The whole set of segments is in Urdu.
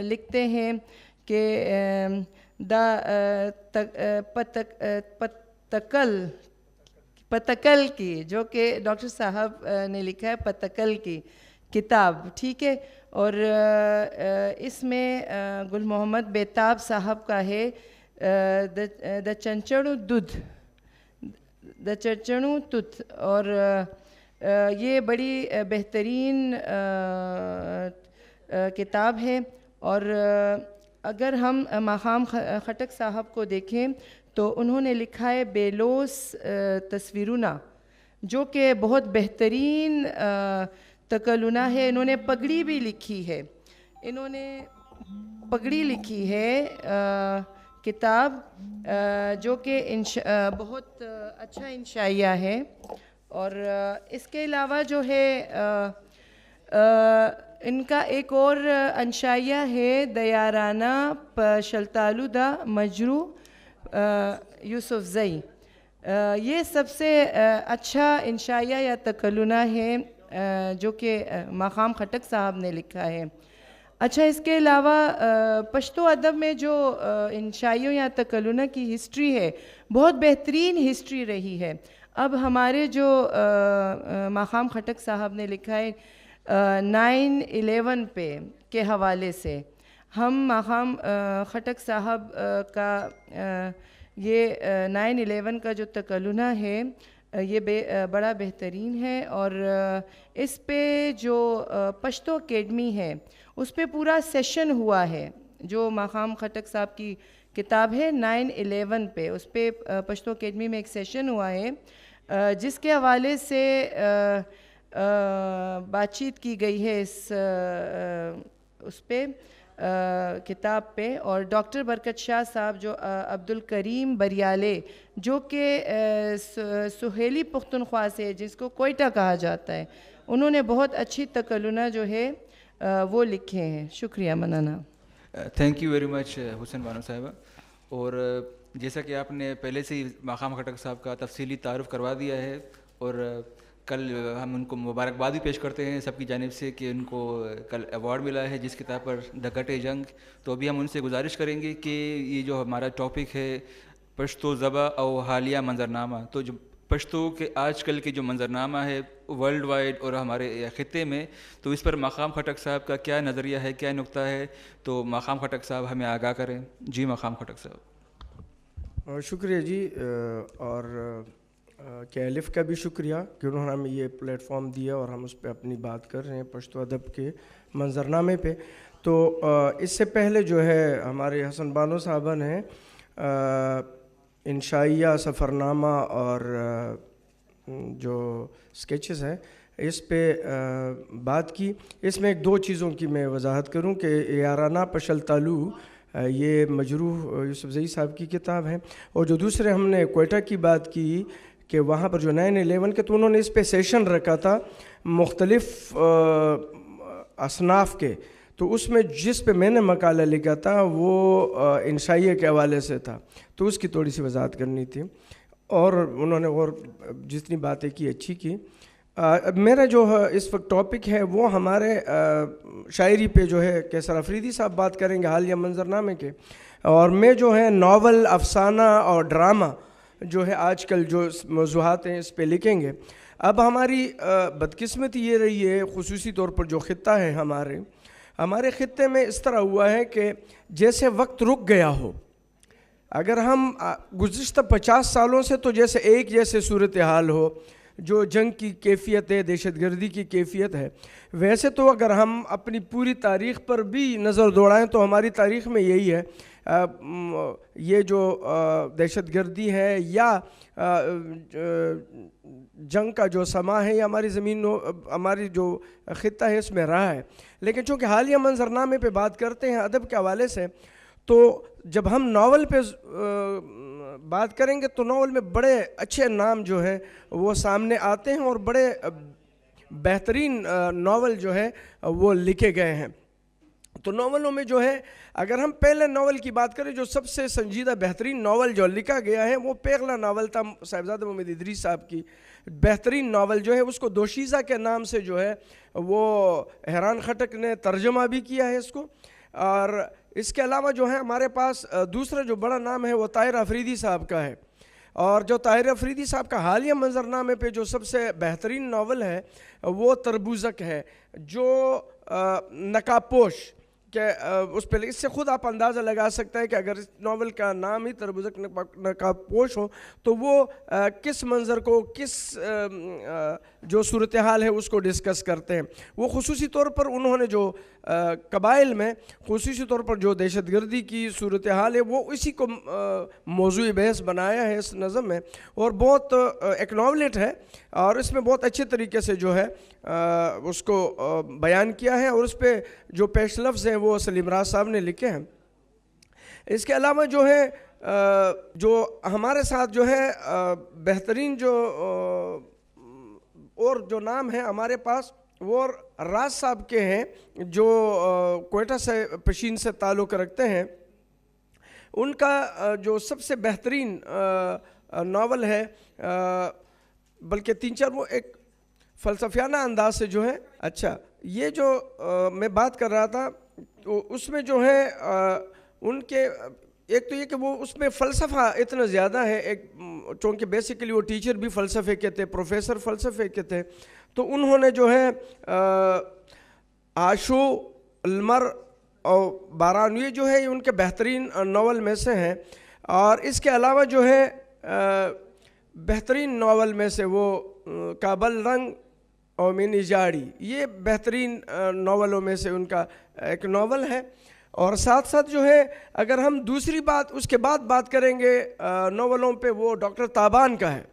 لکھتے ہیں کہ پتکل کی، جو کہ ڈاکٹر صاحب نے لکھا ہے پتکل کی کتاب، ٹھیک ہے، اور اس میں گل محمد بیتاب صاحب کا ہے دا چنچڑو دودھ، دا چنچڑو تت، اور یہ بڑی بہترین کتاب ہے. اور اگر ہم ماقام خٹک صاحب کو دیکھیں تو انہوں نے لکھا ہے بیلوس تصویرونا، جو کہ بہت بہترین تکلنا ہے. انہوں نے پگڑی بھی لکھی ہے، انہوں نے پگڑی لکھی ہے کتاب، جو کہ بہت اچھا انشائیہ ہے. اور اس کے علاوہ جو ہے ان کا ایک اور انشائیہ ہے دیارانہ پشلتالو دا مجرو یوسف زئی. یہ سب سے اچھا انشائیہ یا تکلنا ہے جو کہ ماقام خٹک صاحب نے لکھا ہے. اچھا، اس کے علاوہ پشتو ادب میں جو انشائیوں یا تکلنا کی ہسٹری ہے، بہت بہترین ہسٹری رہی ہے. اب ہمارے جو ماقام خٹک صاحب نے لکھا ہے 9/11 پہ کے حوالے سے، ہم ماقام خٹک صاحب کا یہ 9/11 کا جو تکلنا ہے یہ بڑا بہترین ہے. اور اس پہ جو پشتو اکیڈمی ہے اس پہ پورا سیشن ہوا ہے، جو ماقام خٹک صاحب کی کتاب ہے 9/11 پہ، اس پہ پشتو اکیڈمی میں ایک سیشن ہوا ہے جس کے حوالے سے بات چیت کی گئی ہے اس پہ کتاب پہ. اور ڈاکٹر برکت شاہ صاحب جو عبدالکریم بریالے، جو کہ سہیلی پختونخوا سے، جس کو کوئٹہ کہا جاتا ہے، انہوں نے بہت اچھی تکلنا جو ہے وہ لکھے ہیں. شکریہ، منانا. تھینک یو ویری مچ حسین بانو صاحبہ. اور جیسا کہ آپ نے پہلے سے ہی ماقام خٹک صاحب کا تفصیلی تعارف کروا دیا ہے، اور کل ہم ان کو مبارکباد بھی پیش کرتے ہیں سب کی جانب سے کہ ان کو کل ایوارڈ ملا ہے جس کتاب پر ڈکٹ جنگ. تو ابھی ہم ان سے گزارش کریں گے کہ یہ جو ہمارا ٹاپک ہے پشتو زبا او حالیہ منظرنامہ، تو جو پشتو کے آج کل کے جو منظرنامہ ہے ورلڈ وائڈ اور ہمارے خطے میں، تو اس پر ماقام خٹک صاحب کا کیا نظریہ ہے، کیا نقطہ ہے، تو ماقام خٹک صاحب ہمیں آگاہ کریں. جی ماقام خٹک صاحب. شکریہ جی. اور کے الف کا بھی شکریہ کہ انہوں نے ہمیں یہ پلیٹ فارم دیا اور ہم اس پہ اپنی بات کر رہے ہیں پشتو ادب کے منظرنامے پہ. تو اس سے پہلے جو ہے ہمارے حسن بانو صاحبہ نے انشائیہ، سفرنامہ اور جو اسکیچز ہیں اس پہ بات کی. اس میں ایک دو چیزوں کی میں وضاحت کروں کہ یارانہ پشلتالو یہ مجروح یوسف زئی صاحب کی کتاب ہے، اور جو دوسرے ہم نے کوئٹہ کی بات کی کہ وہاں پر جو 9/11 کے، تو انہوں نے اس پہ سیشن رکھا تھا مختلف اصناف کے. تو اس میں جس پہ میں نے مقالہ لکھا تھا وہ انشائیہ کے حوالے سے تھا، تو اس کی تھوڑی سی وضاحت کرنی تھی. اور انہوں نے اور جتنی باتیں کی اچھی کی. میرا جو اس وقت ٹاپک ہے وہ ہمارے شاعری پہ جو ہے کیسر افریدی صاحب بات کریں گے حالیہ منظرنامے کے، اور میں جو ہے ناول، افسانہ اور ڈرامہ جو ہے آج کل جو موضوعات ہیں اس پہ لکھیں گے. اب ہماری بدقسمتی یہ رہی ہے خصوصی طور پر جو خطہ ہے ہمارے خطے میں اس طرح ہوا ہے کہ جیسے وقت رک گیا ہو. اگر ہم گزشتہ 50 سالوں سے تو جیسے ایک جیسے صورتحال ہو، جو جنگ کی کیفیت ہے، دہشت گردی کی کیفیت ہے، ویسے تو اگر ہم اپنی پوری تاریخ پر بھی نظر دوڑائیں تو ہماری تاریخ میں یہی ہے. یہ جو دہشت گردی ہے یا جنگ کا جو سما ہے، یا ہماری زمین ہماری جو خطہ ہے اس میں رہا ہے. لیکن چونکہ حالیہ منظرنامے پہ بات کرتے ہیں ادب کے حوالے سے، تو جب ہم ناول پہ بات کریں گے تو ناول میں بڑے اچھے نام جو ہے وہ سامنے آتے ہیں، اور بڑے بہترین ناول جو ہے وہ لکھے گئے ہیں. تو ناولوں میں جو ہے اگر ہم پہلے ناول کی بات کریں جو سب سے سنجیدہ بحترین ناول جو لکھا گیا ہے وہ پیغلہ ناول تھا صاحبزادہ محمد ادریس صاحب کی. بہترین ناول جو ہے اس کو دوشیزہ کے نام سے جو ہے وہ حیران خٹک نے ترجمہ بھی کیا ہے اس کو. اور اس کے علاوہ جو ہے ہمارے پاس دوسرا جو بڑا نام ہے وہ طاہر آفریدی صاحب کا ہے. اور جو طاہر آفریدی صاحب کا حالیہ منظرنامے پہ جو سب سے بہترین ناول ہے وہ تربوزک ہے جو نقاب پوش کہ اس پہ اس سے خود آپ اندازہ لگا سکتے ہیں کہ اگر اس ناول کا نام ہی تربوزک نقاب پوش ہو تو وہ کس منظر کو کس جو صورتحال ہے اس کو ڈسکس کرتے ہیں. وہ خصوصی طور پر انہوں نے جو قبائل میں خصوصی طور پر جو دہشت گردی کی صورتحال ہے وہ اسی کو موضوع بحث بنایا ہے اس نظم میں. اور بہت ایک ناولٹ ہے اور اس میں بہت اچھے طریقے سے جو ہے اس کو بیان کیا ہے اور اس پہ جو پیش لفظ ہیں وہ سلیم راز صاحب نے لکھے ہیں. اس کے علاوہ جو ہے جو ہمارے ساتھ جو ہے بہترین جو اور جو نام ہے ہمارے پاس وہ راز صاحب کے ہیں جو کوئٹہ سے پشین سے تعلق رکھتے ہیں. ان کا جو سب سے بہترین ناول ہے بلکہ 3-4 وہ ایک فلسفیانہ انداز سے جو ہے اچھا یہ جو میں بات کر رہا تھا تو اس میں جو ہے ان کے ایک تو یہ کہ وہ اس میں فلسفہ اتنا زیادہ ہے ایک چونکہ بیسیکلی وہ ٹیچر بھی فلسفے کے تھے پروفیسر فلسفے کے تھے تو انہوں نے جو ہے آشو المر اور باران یہ جو ہے ان کے بہترین ناول میں سے ہیں. اور اس کے علاوہ جو ہے بہترین ناول میں سے وہ کابل رنگ اور مینی جاڑی یہ بہترین ناولوں میں سے ان کا ایک ناول ہے. اور ساتھ ساتھ جو ہے اگر ہم دوسری بات اس کے بعد بات کریں گے ناولوں پہ وہ ڈاکٹر تابان کا ہے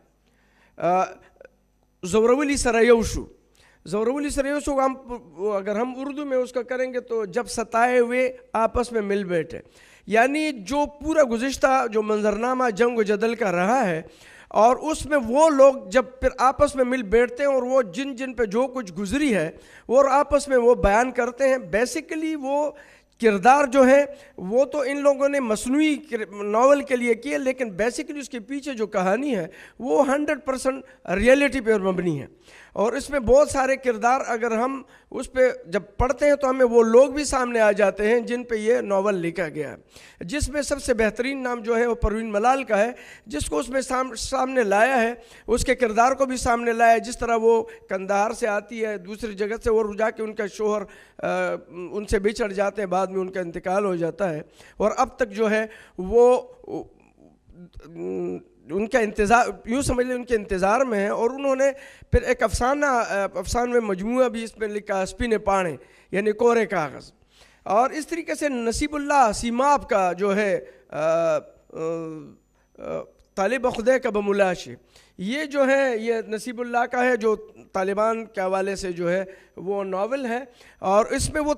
زورولی سرایوشو. زورولی سرایوشو اگر ہم اردو میں اس کا کریں گے تو جب ستائے ہوئے آپس میں مل بیٹھے یعنی جو پورا گزشتہ جو منظرنامہ جنگ و جدل کا رہا ہے اور اس میں وہ لوگ جب پھر آپس میں مل بیٹھتے ہیں اور وہ جن پہ جو کچھ گزری ہے وہ آپس میں وہ بیان کرتے ہیں. بیسیکلی وہ کردار جو ہے وہ تو ان لوگوں نے مصنوعی ناول کے لیے کیے لیکن بیسیکلی اس کے پیچھے جو کہانی ہے وہ 100% ریئلٹی پر مبنی ہے. اور اس میں بہت سارے کردار اگر ہم اس پہ جب پڑھتے ہیں تو ہمیں وہ لوگ بھی سامنے آ جاتے ہیں جن پہ یہ ناول لکھا گیا ہے. جس میں سب سے بہترین نام جو ہے وہ پروین ملال کا ہے جس کو اس میں سامنے لایا ہے اس کے کردار کو بھی سامنے لایا ہے. جس طرح وہ کندہار سے آتی ہے دوسری جگہ سے اور جا کے ان کا شوہر ان سے بچھڑ جاتے ہیں بعد میں ان کا انتقال ہو جاتا ہے اور اب تک جو ہے وہ ان کا انتظار یوں سمجھ لیں ان کے انتظار میں ہے. اور انہوں نے پھر ایک افسانہ مجموعہ بھی اس میں لکھا اسپن پانے یعنی کورے کاغذ. اور اس طریقے سے نصیب اللہ سیماب کا جو ہے طالب خدے کا بملاش یہ جو ہے یہ نصیب اللہ کا ہے جو طالبان کے حوالے سے جو ہے وہ ناول ہے. اور اس میں وہ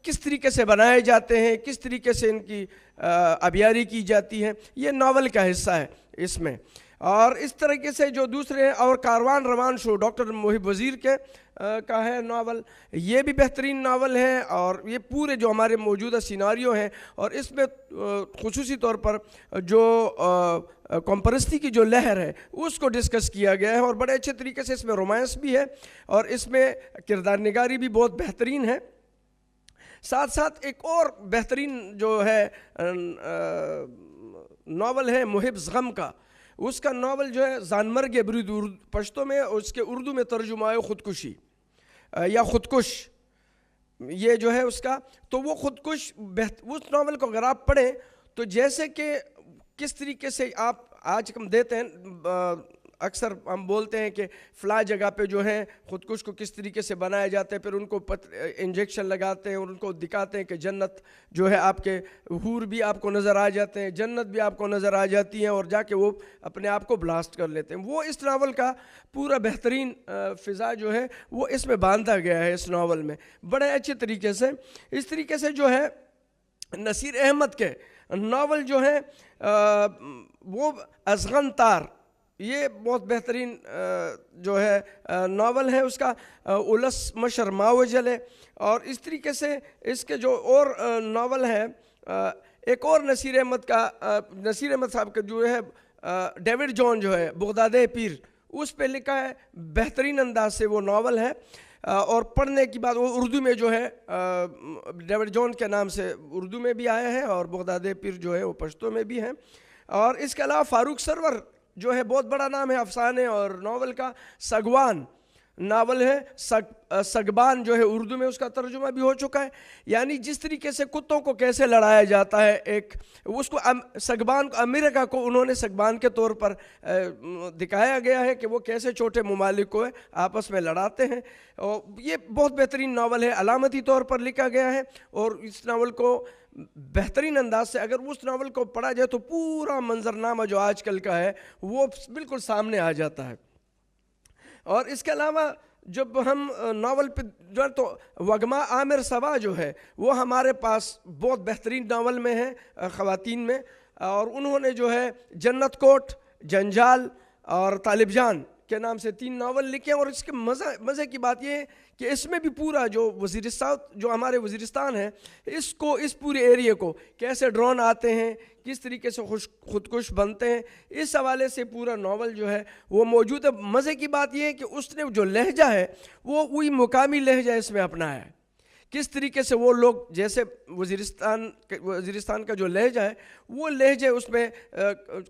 کس طریقے سے بنائے جاتے ہیں کس طریقے سے ان کی ابیاری کی جاتی ہے یہ ناول کا حصہ ہے اس میں. اور اس طریقے سے جو دوسرے ہیں اور کاروان روان شو ڈاکٹر محب وزیر کے کا ہے ناول یہ بھی بہترین ناول ہے. اور یہ پورے جو ہمارے موجودہ سیناریو ہیں اور اس میں خصوصی طور پر جو قوم-پرستی کی جو لہر ہے اس کو ڈسکس کیا گیا ہے اور بڑے اچھے طریقے سے اس میں رومانس بھی ہے اور اس میں کردار نگاری بھی بہت بہترین ہے. ساتھ ساتھ ایک اور بہترین جو ہے ناول ہے محب غم کا. اس کا ناول جو ہے زانمرگ برید پشتو میں اس کے اردو میں ترجمہ ہے خودکشی یا خودکش یہ جو ہے اس کا. تو وہ خودکش اس ناول کو اگر آپ پڑھیں تو جیسے کہ کس طریقے سے آپ آج ہم دیتے ہیں اکثر ہم بولتے ہیں کہ فلاں جگہ پہ جو ہے خودکش کو کس طریقے سے بنایا جاتا ہے پھر ان کو انجیکشن لگاتے ہیں اور ان کو دکھاتے ہیں کہ جنت جو ہے آپ کے حور بھی آپ کو نظر آ جاتے ہیں جنت بھی آپ کو نظر آ جاتی ہیں اور جا کے وہ اپنے آپ کو بلاسٹ کر لیتے ہیں. وہ اس ناول کا پورا بہترین فضا جو ہے وہ اس میں باندھا گیا ہے اس ناول میں بڑے اچھے طریقے سے. اس طریقے سے جو ہے نصیر احمد کے ناول جو ہے وہ ازغن تار یہ بہت بہترین جو ہے ناول ہے اس کا، الس مشر ماوجل ہے. اور اس طریقے سے اس کے جو اور ناول ہے، ایک اور نصیر احمد صاحب کا جو ہے ڈیوڈ جان جو ہے بغداد پیر، اس پہ لکھا ہے بہترین انداز سے وہ ناول ہے. اور پڑھنے کی بات، وہ اردو میں جو ہے ڈیوڈ جان کے نام سے اردو میں بھی آیا ہے، اور بغداد پیر جو ہے وہ پشتو میں بھی ہے. اور اس کے علاوہ فاروق سرور جو ہے بہت بڑا نام ہے افسانے اور ناول کا. سگوان ناول ہے، سگبان جو ہے اردو میں اس کا ترجمہ بھی ہو چکا ہے. یعنی جس طریقے سے کتوں کو کیسے لڑایا جاتا ہے، ایک اس کو سگبان کو، امریکہ کو انہوں نے سگبان کے طور پر دکھایا گیا ہے کہ وہ کیسے چھوٹے ممالک کو آپس میں لڑاتے ہیں. اور یہ بہت بہترین ناول ہے، علامتی طور پر لکھا گیا ہے. اور اس ناول کو بہترین انداز سے اگر اس ناول کو پڑھا جائے تو پورا منظرنامہ جو آج کل کا ہے وہ بالکل سامنے آ جاتا ہے. اور اس کے علاوہ جب ہم ناول پہ جو تو وگما عامر صبا جو ہے وہ ہمارے پاس بہت بہترین ناول میں ہے خواتین میں. اور انہوں نے جو ہے جنت کوٹ، جنجال اور طالب جان کے نام سے 3 ناول لکھے. اور اس کے مزے کی بات یہ ہے کہ اس میں بھی پورا جو وزیرستان، جو ہمارے وزیرستان ہے، اس پورے ایریے کو کیسے ڈرون آتے ہیں، کس طریقے سے خودکش بنتے ہیں، اس حوالے سے پورا ناول جو ہے وہ موجود ہے. مزے کی بات یہ ہے کہ اس نے جو لہجہ ہے وہ وہی مقامی لہجہ اس میں اپنایا ہے. کس طریقے سے وہ لوگ، جیسے وزیرستان کا جو لہجہ ہے وہ لہجے اس میں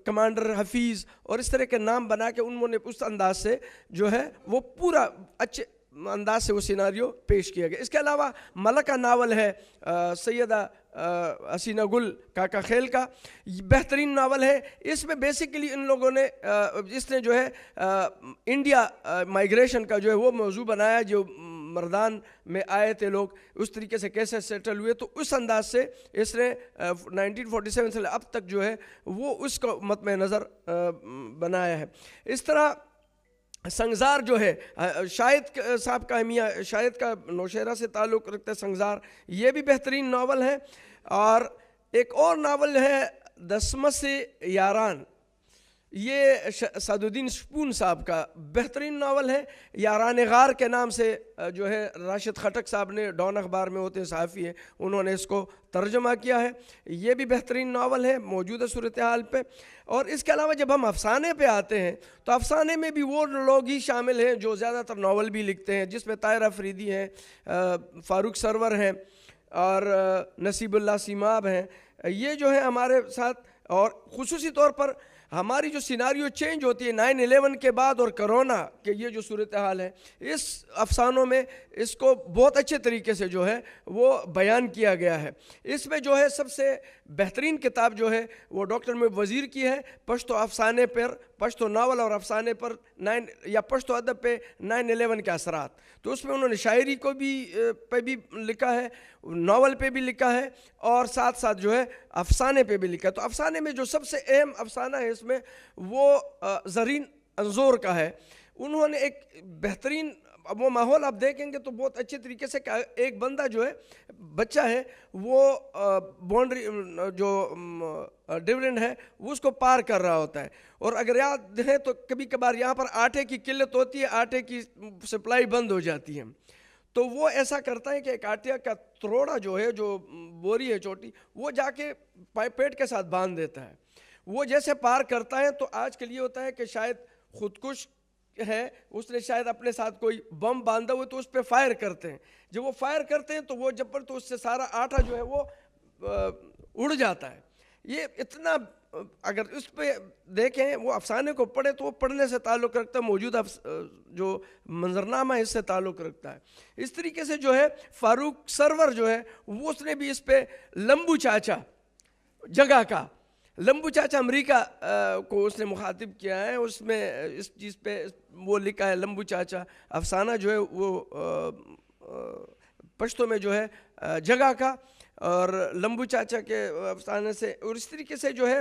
کمانڈر حفیظ اور اس طرح کے نام بنا کے انہوں نے اس انداز سے جو ہے وہ پورا اچھے انداز سے وہ سیناریو پیش کیا گیا. اس کے علاوہ ملکہ ناول ہے سیدہ حسینہ گل کاکا خیل کا، بہترین ناول ہے. اس میں بیسیکلی ان لوگوں نے اس نے جو ہے انڈیا مائیگریشن کا جو ہے وہ موضوع بنایا، جو مردان میں آئے تھے لوگ اس طریقے سے کیسے سیٹل ہوئے. تو اس انداز سے اس نے 1947 سے اب تک جو ہے وہ اس کو مد نظر بنایا ہے. اس طرح سنگزار جو ہے شاہد صاحب کا، میاں شاہد کا نوشہرہ سے تعلق رکھتا ہے سنگزار، یہ بھی بہترین ناول ہے. اور ایک اور ناول ہے دسمس یاران، یہ سعد الدین شپون صاحب کا بہترین ناول ہے. یاران غار کے نام سے جو ہے راشد خٹک صاحب نے، ڈان اخبار میں ہوتے ہیں صحافی ہیں، انہوں نے اس کو ترجمہ کیا ہے. یہ بھی بہترین ناول ہے موجودہ صورتحال پہ. اور اس کے علاوہ جب ہم افسانے پہ آتے ہیں تو افسانے میں بھی وہ لوگ ہی شامل ہیں جو زیادہ تر ناول بھی لکھتے ہیں، جس میں طاہر افریدی ہیں، فاروق سرور ہیں اور نصیب اللہ سیماب ہیں. یہ جو ہے ہمارے ساتھ، اور خصوصی طور پر ہماری جو سیناریو چینج ہوتی ہے 9/11 کے بعد اور کرونا کے یہ جو صورتحال ہے، اس افسانوں میں اس کو بہت اچھے طریقے سے جو ہے وہ بیان کیا گیا ہے. اس میں جو ہے سب سے بہترین کتاب جو ہے وہ ڈاکٹر محب وزیر کی ہے، پشتو افسانے پر، پشتو ناول اور افسانے پر یا پشتو ادب پہ 9/11 کے اثرات. تو اس میں انہوں نے شاعری کو بھی پہ بھی لکھا ہے، ناول پہ بھی لکھا ہے، اور ساتھ ساتھ جو ہے افسانے پہ بھی لکھا ہے. تو افسانے میں جو سب سے اہم افسانہ ہے اس میں وہ زرین انظور کا ہے. انہوں نے ایک بہترین وہ ماحول آپ دیکھیں گے تو بہت اچھے طریقے سے ایک بندہ جو ہے بچہ ہے وہ باؤنڈری جو ڈیویڈنڈ ہے وہ اس کو پار کر رہا ہوتا ہے. اور اگر یاد ہے تو کبھی کبھار یہاں پر آٹے کی قلت ہوتی ہے، آٹے کی سپلائی بند ہو جاتی ہے. تو وہ ایسا کرتا ہے کہ ایک آٹے کا تروڑا جو ہے، جو بوری ہے چھوٹی، وہ جا کے پیٹ کے ساتھ باندھ دیتا ہے. وہ جیسے پار کرتا ہے تو آج کل یہ ہوتا ہے کہ شاید خودکش ہے، اس نے شاید اپنے ساتھ کوئی بم باندھا ہوا تو اس پہ فائر کرتے ہیں. جب وہ فائر کرتے ہیں تو وہ جب پر تو اس سے سارا آٹا جو ہے وہ اڑ جاتا ہے. یہ اتنا، اگر اس پہ دیکھیں وہ افسانے کو پڑھیں تو وہ پڑھنے سے تعلق رکھتا ہے، موجودہ جو منظرنامہ ہے اس سے تعلق رکھتا ہے. اس طریقے سے جو ہے فاروق سرور جو ہے وہ اس نے بھی اس پہ لمبو چاچا جگہ کا، لمبو چاچا امریکہ کو اس نے مخاطب کیا ہے. اس میں اس چیز پہ وہ لکھا ہے لمبو چاچا افسانہ جو ہے وہ پشتو میں جو ہے جگہ کا، اور لمبو چاچا کے افسانے سے. اور اس طریقے سے جو ہے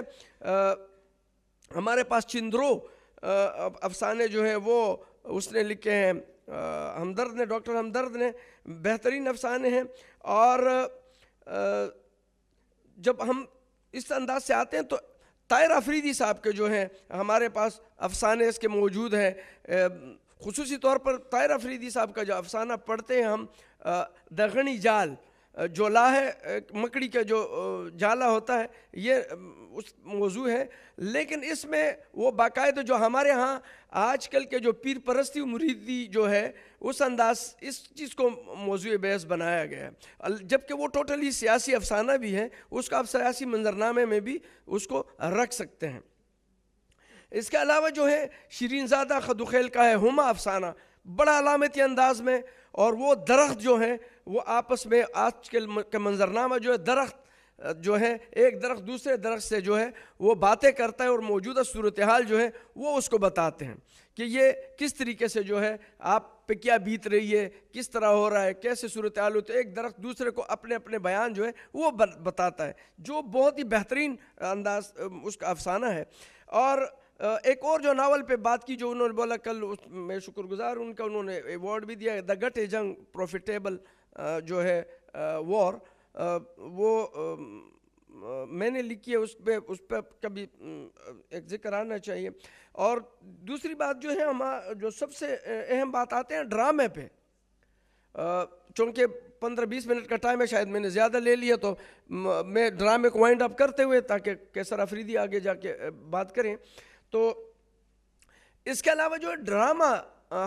ہمارے پاس چندرو افسانے جو ہے وہ اس نے لکھے ہیں ہمدرد نے، ڈاکٹر ہمدرد نے، بہترین افسانے ہیں. اور جب ہم اس انداز سے آتے ہیں تو طاہر افریدی صاحب کے جو ہیں ہمارے پاس افسانے اس کے موجود ہیں. خصوصی طور پر طاہر افریدی صاحب کا جو افسانہ پڑھتے ہیں ہم, دغنی جال, جولا ہے مکڑی کا جو جالا ہوتا ہے, یہ اس موضوع ہے. لیکن اس میں وہ باقاعدہ جو ہمارے ہاں آج کل کے جو پیر پرستی و مریدی جو ہے اس انداز اس چیز کو موضوع بحث بنایا گیا ہے, جبکہ وہ ٹوٹلی سیاسی افسانہ بھی ہے, اس کا آپ سیاسی منظرنامے میں بھی اس کو رکھ سکتے ہیں. اس کے علاوہ جو ہے شیرین زادہ خدوخیل کا ہے ہما افسانہ, بڑا علامتی انداز میں, اور وہ درخت جو ہیں وہ آپس میں آج کل کا منظرنامہ جو ہے درخت جو ہے ایک درخت دوسرے درخت سے جو ہے وہ باتیں کرتا ہے اور موجودہ صورتحال جو ہے وہ اس کو بتاتے ہیں کہ یہ کس طریقے سے جو ہے آپ پہ کیا بیت رہی ہے, کس طرح ہو رہا ہے, کیسے صورتحال ہوتی ہے. ایک درخت دوسرے کو اپنے اپنے بیان جو ہے وہ بتاتا ہے, جو بہت ہی بہترین انداز اس کا افسانہ ہے. اور ایک اور جو ناول پہ بات کی جو انہوں نے بولا کل, میں شکر گزار ان کا, انہوں نے ایوارڈ بھی دیا, دا گٹ جنگ پروفیٹیبل جو ہے وار, وہ میں نے لکھی ہے, اس پہ کبھی ایک ذکر آنا چاہیے. اور دوسری بات جو ہے جو سب سے اہم بات آتے ہیں ڈرامے پہ, چونکہ 15-20 منٹ کا ٹائم ہے, شاید میں نے زیادہ لے لیا, تو میں ڈرامے کو وائنڈ اپ کرتے ہوئے تاکہ کیسر افریدی آگے جا کے بات کریں. تو اس کے علاوہ جو ڈرامہ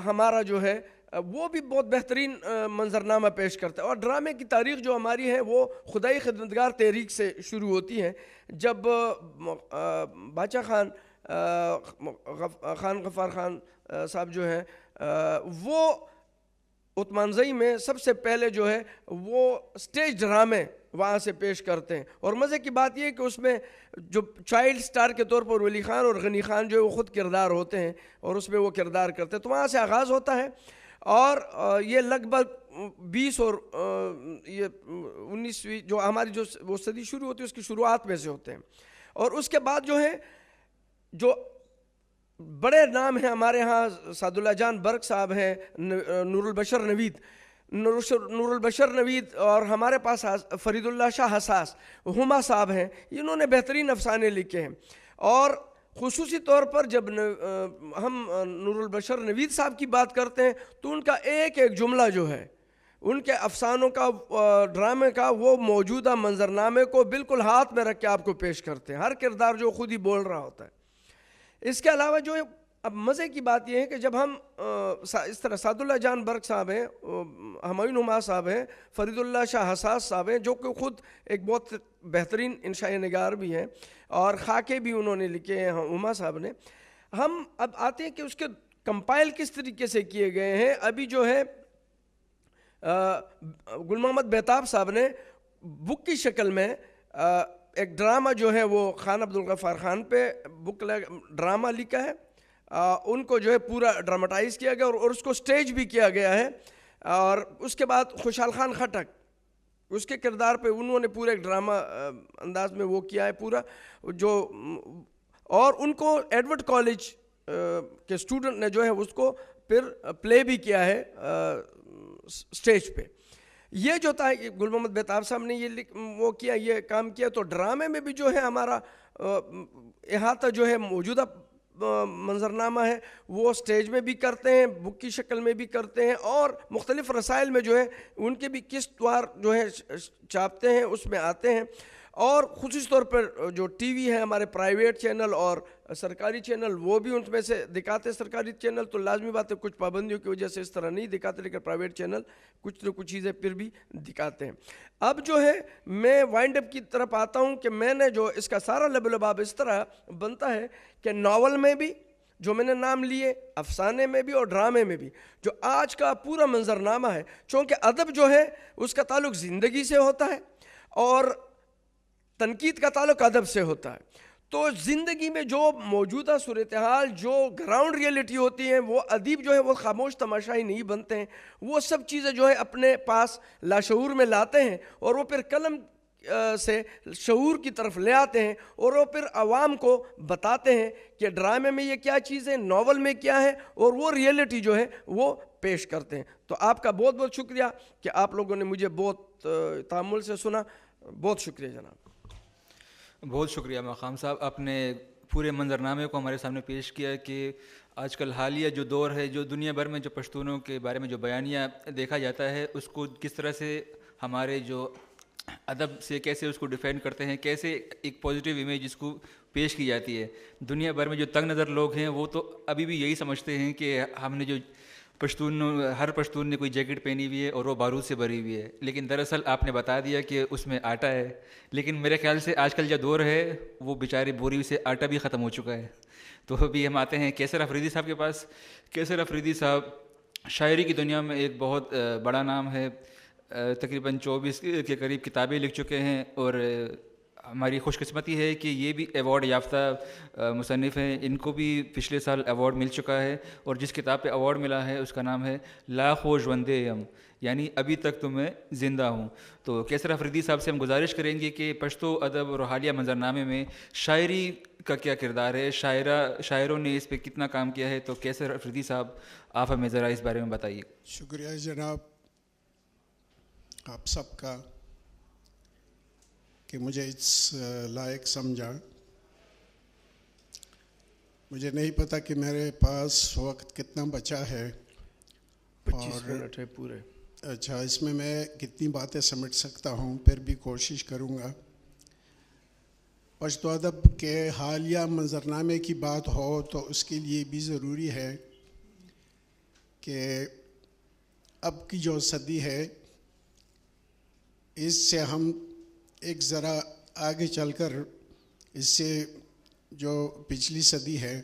ہمارا جو ہے وہ بھی بہت بہترین منظرنامہ پیش کرتا ہے. اور ڈرامے کی تاریخ جو ہماری ہے وہ خدائی خدمتگار تحریک سے شروع ہوتی ہے, جب باچا خان غفار خان صاحب جو ہیں وہ عثمانزئی میں سب سے پہلے جو ہے وہ سٹیج ڈرامے وہاں سے پیش کرتے ہیں. اور مزے کی بات یہ ہے کہ اس میں جو چائلڈ سٹار کے طور پر ولی خان اور غنی خان جو ہے وہ خود کردار ہوتے ہیں اور اس میں وہ کردار کرتے ہیں. تو وہاں سے آغاز ہوتا ہے, اور یہ لگ بھگ 20 اور یہ 19ویں جو ہماری جو وہ صدی شروع ہوتی ہے اس کی شروعات میں سے ہوتے ہیں. اور اس کے بعد جو ہے جو بڑے نام ہیں ہمارے ہاں, سعد اللہ جان برق صاحب ہیں, نور البشر نوید, اور ہمارے پاس فرید اللہ شاہ حساس ہما صاحب ہیں, انہوں نے بہترین افسانے لکھے ہیں. اور خصوصی طور پر جب ہم نور البشر نوید صاحب کی بات کرتے ہیں تو ان کا ایک ایک جملہ جو ہے ان کے افسانوں کا, ڈرامے کا, وہ موجودہ منظرنامے کو بالکل ہاتھ میں رکھ کے آپ کو پیش کرتے ہیں, ہر کردار جو خود ہی بول رہا ہوتا ہے. اس کے علاوہ جو اب مزے کی بات یہ ہے کہ جب ہم اس طرح سعد اللہ جان برق صاحب ہیں, ہمایون ہما صاحب ہیں, فرید اللہ شاہ حساس صاحب ہیں جو کہ خود ایک بہت بہترین انشائی نگار بھی ہیں, اور خاکے بھی انہوں نے لکھے ہیں ہما صاحب نے. ہم اب آتے ہیں کہ اس کے کمپائل کس طریقے سے کیے گئے ہیں. ابھی جو ہے گل محمد بیتاب صاحب نے بک کی شکل میں ایک ڈرامہ جو ہے وہ خان عبدالغفار خان پہ بک ڈرامہ لکھا ہے, ان کو جو ہے پورا ڈراماٹائز کیا گیا اور اس کو سٹیج بھی کیا گیا ہے. اور اس کے بعد خوشحال خان خٹک, اس کے کردار پہ انہوں نے پورا ایک ڈرامہ انداز میں وہ کیا ہے پورا جو, اور ان کو ایڈورڈ کالج کے اسٹوڈنٹ نے جو ہے اس کو پھر پلے بھی کیا ہے سٹیج پہ. یہ جو تھا گل محمد بیتاب صاحب نے یہ وہ کیا, یہ کام کیا. تو ڈرامے میں بھی جو ہے ہمارا احاطہ جو ہے موجودہ منظرنامہ ہے وہ سٹیج میں بھی کرتے ہیں, بک کی شکل میں بھی کرتے ہیں, اور مختلف رسائل میں جو ہے ان کے بھی قسط وار جو ہے چھاپتے ہیں, اس میں آتے ہیں. اور خصوصی طور پر جو ٹی وی ہے ہمارے پرائیویٹ چینل اور سرکاری چینل وہ بھی ان میں سے دکھاتے. سرکاری چینل تو لازمی بات ہے کچھ پابندیوں کی وجہ سے اس طرح نہیں دکھاتے, لیکن پرائیویٹ چینل کچھ نہ کچھ چیزیں پھر بھی دکھاتے ہیں. اب جو ہے میں وائنڈ اپ کی طرف آتا ہوں کہ میں نے جو اس کا سارا لب و لباب اس طرح بنتا ہے کہ ناول میں بھی جو میں نے نام لیے, افسانے میں بھی اور ڈرامے میں بھی جو آج کا پورا منظرنامہ ہے, چونکہ ادب جو ہے اس کا تعلق زندگی سے ہوتا ہے اور تنقید کا تعلق ادب سے ہوتا ہے. تو زندگی میں جو موجودہ صورتحال جو گراؤنڈ ریئلٹی ہوتی ہیں وہ ادیب جو ہے وہ خاموش تماشائی نہیں بنتے ہیں, وہ سب چیزیں جو ہے اپنے پاس لاشعور میں لاتے ہیں اور وہ پھر قلم سے شعور کی طرف لے آتے ہیں اور وہ پھر عوام کو بتاتے ہیں کہ ڈرامے میں یہ کیا چیز ہے, ناول میں کیا ہے, اور وہ ریئلٹی جو ہے وہ پیش کرتے ہیں. تو آپ کا بہت بہت شکریہ کہ آپ لوگوں نے مجھے بہت تحمل سے سنا. بہت شکریہ جناب. بہت شکریہ مقام صاحب، آپ نے پورے منظرنامے کو ہمارے سامنے پیش کیا کہ آج کل حالیہ جو دور ہے، جو دنیا بھر میں جو پشتونوں کے بارے میں جو بیانیہ دیکھا جاتا ہے، اس کو کس طرح سے ہمارے جو ادب سے کیسے اس کو ڈیفینڈ کرتے ہیں، کیسے ایک پازیٹیو امیج اس کو پیش کی جاتی ہے. دنیا بھر میں جو تنگ نظر لوگ ہیں وہ تو ابھی بھی یہی سمجھتے ہیں کہ ہم نے جو ہر پشتون نے کوئی جیکٹ پہنی ہوئی ہے اور وہ بارود سے بھری ہوئی ہے، لیکن دراصل آپ نے بتا دیا کہ اس میں آٹا ہے. لیکن میرے خیال سے آج کل جو دور ہے وہ بیچارے بوری سے آٹا بھی ختم ہو چکا ہے. تو ابھی ہم آتے ہیں کیسر افریدی صاحب کے پاس. کیسر افریدی صاحب شاعری کی دنیا میں ایک بہت بڑا نام ہے، تقریباً 24 کے قریب کتابیں لکھ چکے ہیں، اور ہماری خوش قسمتی ہے کہ یہ بھی ایوارڈ یافتہ مصنف ہیں. ان کو بھی پچھلے سال ایوارڈ مل چکا ہے، اور جس کتاب پہ ایوارڈ ملا ہے اس کا نام ہے لا خوش وندے یم، یعنی ابھی تک تو میں زندہ ہوں. تو کیسر افریدی صاحب سے ہم گزارش کریں گے کہ پشتو ادب اور حالیہ منظرنامے میں شاعری کا کیا کردار ہے، شاعروں نے اس پہ کتنا کام کیا ہے. تو کیسر افریدی صاحب آپ ہمیں ذرا اس بارے میں بتائیے. شکریہ جناب آپ سب کا کہ مجھے اس لائق سمجھا. مجھے نہیں پتہ کہ میرے پاس وقت کتنا بچا ہے، 25 منٹ ہے پورے. اچھا، اس میں کتنی باتیں سمجھ سکتا ہوں، پھر بھی کوشش کروں گا. پشتو ادب کے حالیہ منظرنامے کی بات ہو تو اس کے لیے بھی ضروری ہے کہ اب کی جو صدی ہے اس سے ہم ایک ذرا آگے چل کر اس سے جو پچھلی صدی ہے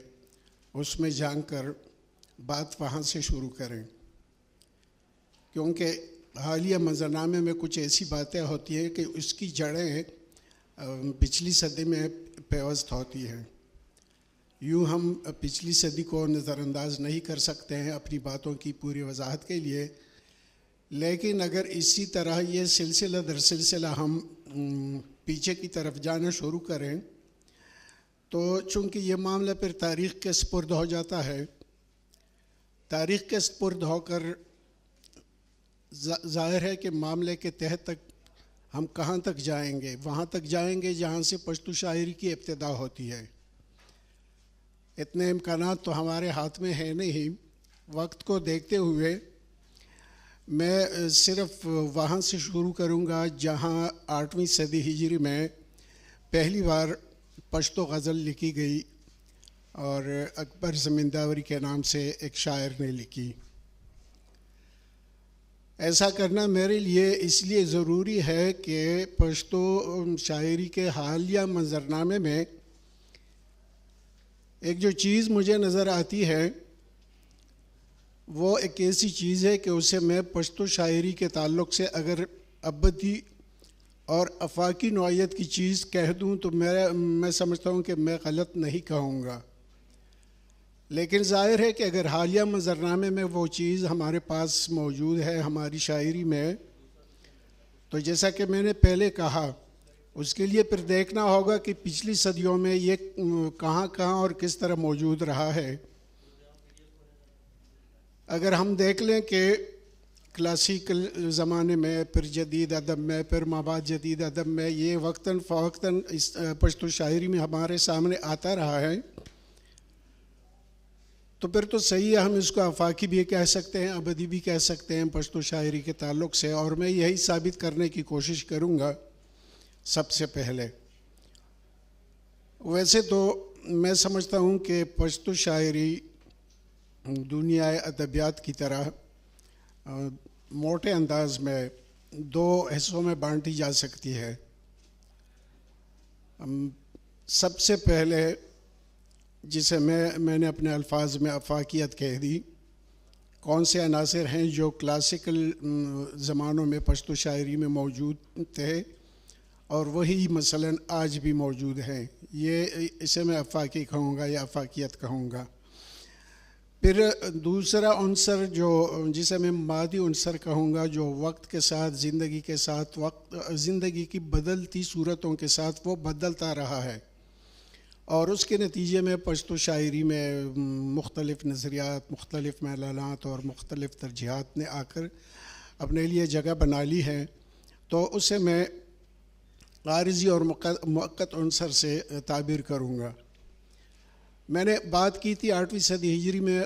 اس میں جان کر بات وہاں سے شروع کریں، کیونکہ حالیہ منظرنامے میں کچھ ایسی باتیں ہوتی ہیں کہ اس کی جڑیں پچھلی صدی میں پیوست ہوتی ہیں. یوں ہم پچھلی صدی کو نظر انداز نہیں کر سکتے ہیں اپنی باتوں کی پوری وضاحت کے لیے، لیکن اگر اسی طرح یہ سلسلہ در سلسلہ ہم پیچھے کی طرف جانا شروع کریں تو چونکہ یہ معاملہ پھر تاریخ کے سپرد ہو جاتا ہے. تاریخ کے سپرد ہو کر ظاہر ہے کہ معاملے کے تحت تک ہم کہاں تک جائیں گے، وہاں تک جائیں گے جہاں سے پشتو شاعری کی ابتدا ہوتی ہے. اتنے امکانات تو ہمارے ہاتھ میں ہے نہیں. وقت کو دیکھتے ہوئے میں صرف وہاں سے شروع کروں گا جہاں 8ویں صدی ہجری میں پہلی بار پشتو غزل لکھی گئی اور اکبر زمینداوری کے نام سے ایک شاعر نے لکھی. ایسا کرنا میرے لیے اس لیے ضروری ہے کہ پشتو شاعری کے حالیہ منظرنامے میں ایک جو چیز مجھے نظر آتی ہے وہ ایک ایسی چیز ہے کہ اسے میں پشتو شاعری کے تعلق سے اگر ابدی اور آفاقی نوعیت کی چیز کہہ دوں تو میں سمجھتا ہوں کہ میں غلط نہیں کہوں گا. لیکن ظاہر ہے کہ اگر حالیہ منظرنامے میں وہ چیز ہمارے پاس موجود ہے ہماری شاعری میں، تو جیسا کہ میں نے پہلے کہا اس کے لیے پھر دیکھنا ہوگا کہ پچھلی صدیوں میں یہ کہاں کہاں اور کس طرح موجود رہا ہے. اگر ہم دیکھ لیں کہ کلاسیکل زمانے میں، پھر جدید ادب میں، پھر مابعد جدید ادب میں یہ وقتاً فوقتاً اس پشتو شاعری میں ہمارے سامنے آتا رہا ہے، تو پھر تو صحیح ہے، ہم اس کو آفاقی بھی کہہ سکتے ہیں، ابدی بھی کہہ سکتے ہیں پشتو شاعری کے تعلق سے. اور میں یہی ثابت کرنے کی کوشش کروں گا سب سے پہلے. ویسے تو میں سمجھتا ہوں کہ پشتو شاعری دنیا ادبیات کی طرح موٹے انداز میں 2 حصوں میں بانٹی جا سکتی ہے. سب سے پہلے جسے میں نے اپنے الفاظ میں آفاقیت کہہ دی، کون سے عناصر ہیں جو کلاسیکل زمانوں میں پشتو شاعری میں موجود تھے اور وہی مثلاً آج بھی موجود ہیں، اسے میں آفاقی کہوں گا یا آفاقیت کہوں گا. پھر دوسرا عنصر جسے میں مادی عنصر کہوں گا، جو وقت کے ساتھ، زندگی کے ساتھ، زندگی کی بدلتی صورتوں کے ساتھ وہ بدلتا رہا ہے، اور اس کے نتیجے میں پشتو شاعری میں مختلف نظریات، مختلف میلانات اور مختلف ترجیحات نے آ کر اپنے لیے جگہ بنا لی ہے. تو اسے میں عارضی اور مؤقت عنصر سے تعبیر کروں گا۔ میں نے بات کی تھی 8ویں صدی ہجری میں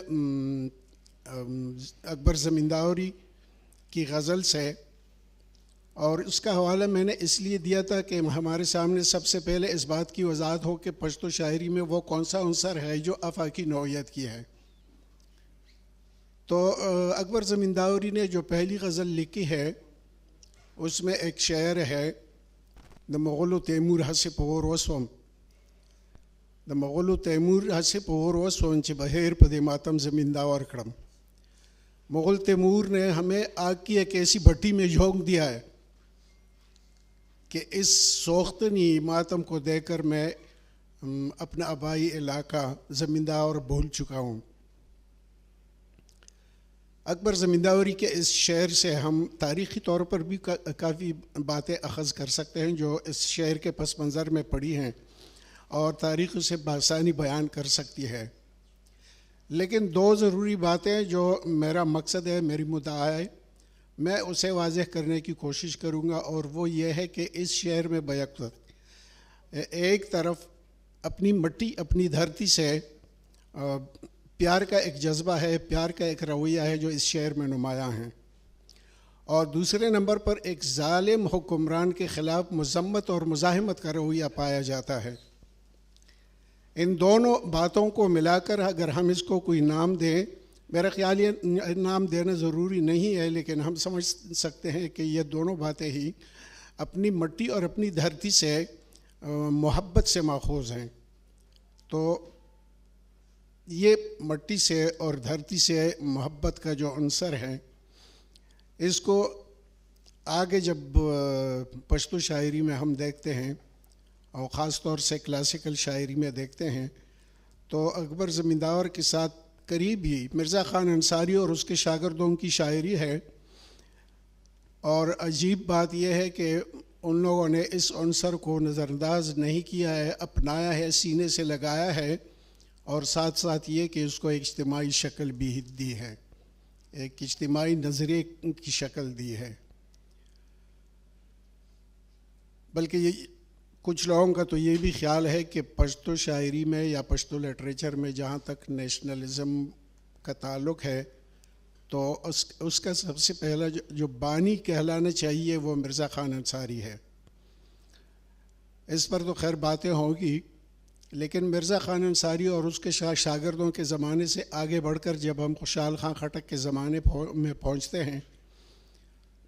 اکبر زمینداوری کی غزل سے، اور اس کا حوالہ میں نے اس لیے دیا تھا کہ ہمارے سامنے سب سے پہلے اس بات کی وضاحت ہو کہ پشتو شاعری میں وہ کون سا عنصر ہے جو آفاقی نوعیت کی ہے۔ تو اکبر زمینداوری نے جو پہلی غزل لکھی ہے اس میں ایک شعر ہے، د مغلو تیمور حسب اور وسوم، د مغلو تیمور حسب اور وسوم چھ بہیر پدے ماتم زمینداور کڑم۔ مغل تیمور نے ہمیں آگ کی ایک ایسی بھٹی میں جھونک دیا ہے کہ اس سوختنی ماتم کو دیکھ کر میں اپنا آبائی علاقہ زمیندار بھول چکا ہوں۔ اکبر زمینداوری کے اس شعر سے ہم تاریخی طور پر بھی کافی باتیں اخذ کر سکتے ہیں جو اس شعر کے پس منظر میں پڑی ہیں اور تاریخ اسے بآسانی بیان کر سکتی ہے، لیکن دو ضروری باتیں جو میرا مقصد ہے، میری مدعا ہے، میں اسے واضح کرنے کی کوشش کروں گا، اور وہ یہ ہے کہ اس شعر میں بیک وقت ایک طرف اپنی مٹی اپنی دھرتی سے پیار کا ایک جذبہ ہے، پیار کا ایک رویہ ہے جو اس شعر میں نمایاں ہیں، اور دوسرے نمبر پر ایک ظالم حکمران کے خلاف مذمت اور مزاحمت کا رویہ پایا جاتا ہے۔ ان دونوں باتوں کو ملا کر اگر ہم اس کو کوئی نام دیں، میرا خیال یہ نام دینا ضروری نہیں ہے، لیکن ہم سمجھ سکتے ہیں کہ یہ دونوں باتیں ہی اپنی مٹی اور اپنی دھرتی سے محبت سے ماخوذ ہیں۔ تو یہ مٹی سے اور دھرتی سے محبت کا جو عنصر ہے، اس کو آگے جب پشتو شاعری میں ہم دیکھتے ہیں اور خاص طور سے کلاسیکل شاعری میں دیکھتے ہیں، تو اکبر زمینداور کے ساتھ قریب ہی مرزا خان انصاری اور اس کے شاگردوں کی شاعری ہے، اور عجیب بات یہ ہے کہ ان لوگوں نے اس عنصر کو نظر انداز نہیں کیا ہے، اپنایا ہے، سینے سے لگایا ہے، اور ساتھ ساتھ یہ کہ اس کو ایک اجتماعی شکل بھی دی ہے، ایک اجتماعی نظریے کی شکل دی ہے۔ بلکہ یہ کچھ لوگوں کا تو یہ بھی خیال ہے کہ پشتو شاعری میں یا پشتو لٹریچر میں جہاں تک نیشنلزم کا تعلق ہے تو اس کا سب سے پہلا جو بانی کہلانا چاہیے وہ مرزا خان انصاری ہے۔ اس پر تو خیر باتیں ہوں گی، لیکن مرزا خان انصاری اور اس کے شاگردوں کے زمانے سے آگے بڑھ کر جب ہم خوشحال خان خٹک کے زمانے میں پہنچتے ہیں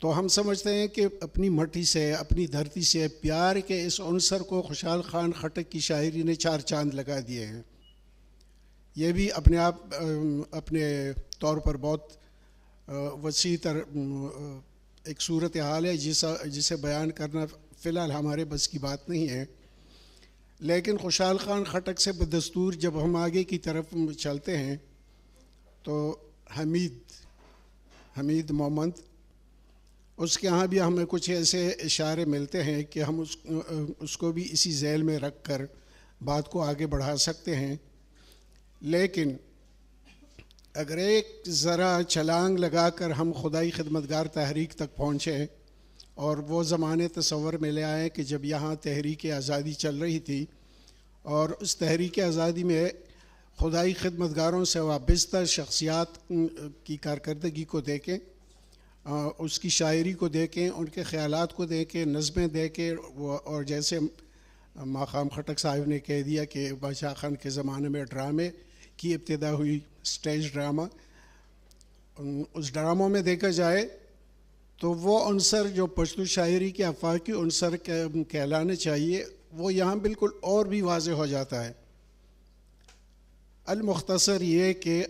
تو ہم سمجھتے ہیں کہ اپنی مٹی سے، اپنی دھرتی سے پیار کے اس عنصر کو خوشحال خان خٹک کی شاعری نے چار چاند لگا دیے ہیں۔ یہ بھی اپنے آپ اپنے طور پر بہت وسیع تر ایک صورتحال ہے جسے بیان کرنا فی الحال ہمارے بس کی بات نہیں ہے، لیکن خوشحال خان خٹک سے بدستور جب ہم آگے کی طرف چلتے ہیں تو حمید مومند، اس کے ہاں بھی ہمیں کچھ ایسے اشارے ملتے ہیں کہ ہم اس کو بھی اسی ذیل میں رکھ کر بات کو آگے بڑھا سکتے ہیں، لیکن اگر ایک ذرا چھلانگ لگا کر ہم خدائی خدمتگار تحریک تک پہنچیں اور وہ زمانے تصور میں لے آئیں کہ جب یہاں تحریک آزادی چل رہی تھی، اور اس تحریک آزادی میں خدائی خدمتگاروں سے وابستہ شخصیات کی کارکردگی کو دیکھیں، اس کی شاعری کو دیکھیں، ان کے خیالات کو دیکھیں، نظمیں دیکھیں، اور جیسے ماقام خٹک صاحب نے کہہ دیا کہ بادشاہ خان کے زمانے میں ڈرامے کی ابتدا ہوئی، سٹیج ڈرامہ، اس ڈراموں میں دیکھا جائے تو وہ عنصر جو پشتو شاعری کے آفاقی عنصر کہلانے چاہیے وہ یہاں بالکل اور بھی واضح ہو جاتا ہے۔ المختصر یہ کہ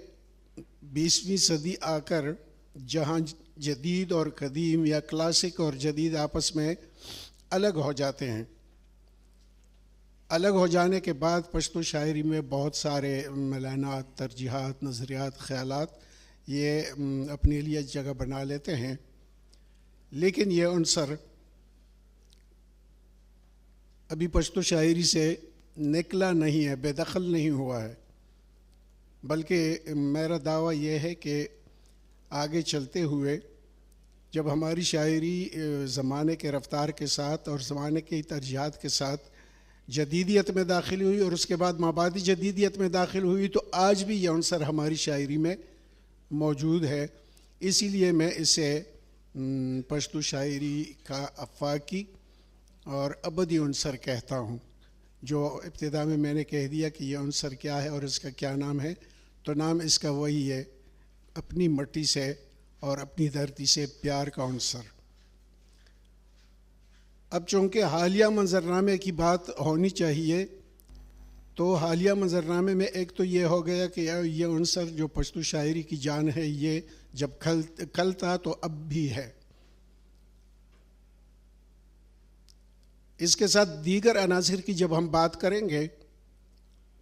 20ویں صدی آ کر جہاں جدید اور قدیم یا کلاسک اور جدید آپس میں الگ ہو جاتے ہیں، الگ ہو جانے کے بعد پشتو شاعری میں بہت سارے ملانات، ترجیحات، نظریات، خیالات یہ اپنے لیے جگہ بنا لیتے ہیں، لیکن یہ عنصر ابھی پشتو شاعری سے نکلا نہیں ہے، بے دخل نہیں ہوا ہے، بلکہ میرا دعویٰ یہ ہے کہ آگے چلتے ہوئے جب ہماری شاعری زمانے کے رفتار کے ساتھ اور زمانے کی ترجیحات کے ساتھ جدیدیت میں داخل ہوئی اور اس کے بعد مابعدی جدیدیت میں داخل ہوئی، تو آج بھی یہ عنصر ہماری شاعری میں موجود ہے. اسی لیے میں اسے پشتو شاعری کا افاقی اور ابدی عنصر کہتا ہوں. جو ابتدا میں نے کہہ دیا کہ یہ عنصر کیا ہے اور اس کا کیا نام ہے، تو نام اس کا وہی ہے، اپنی مٹی سے اور اپنی دھرتی سے پیار کا عنصر. اب چونکہ حالیہ منظرنامے کی بات ہونی چاہیے، تو حالیہ منظرنامے میں ایک تو یہ ہو گیا کہ یہ عنصر جو پشتو شاعری کی جان ہے، یہ جب کل تھا تو اب بھی ہے. اس کے ساتھ دیگر عناصر کی جب ہم بات کریں گے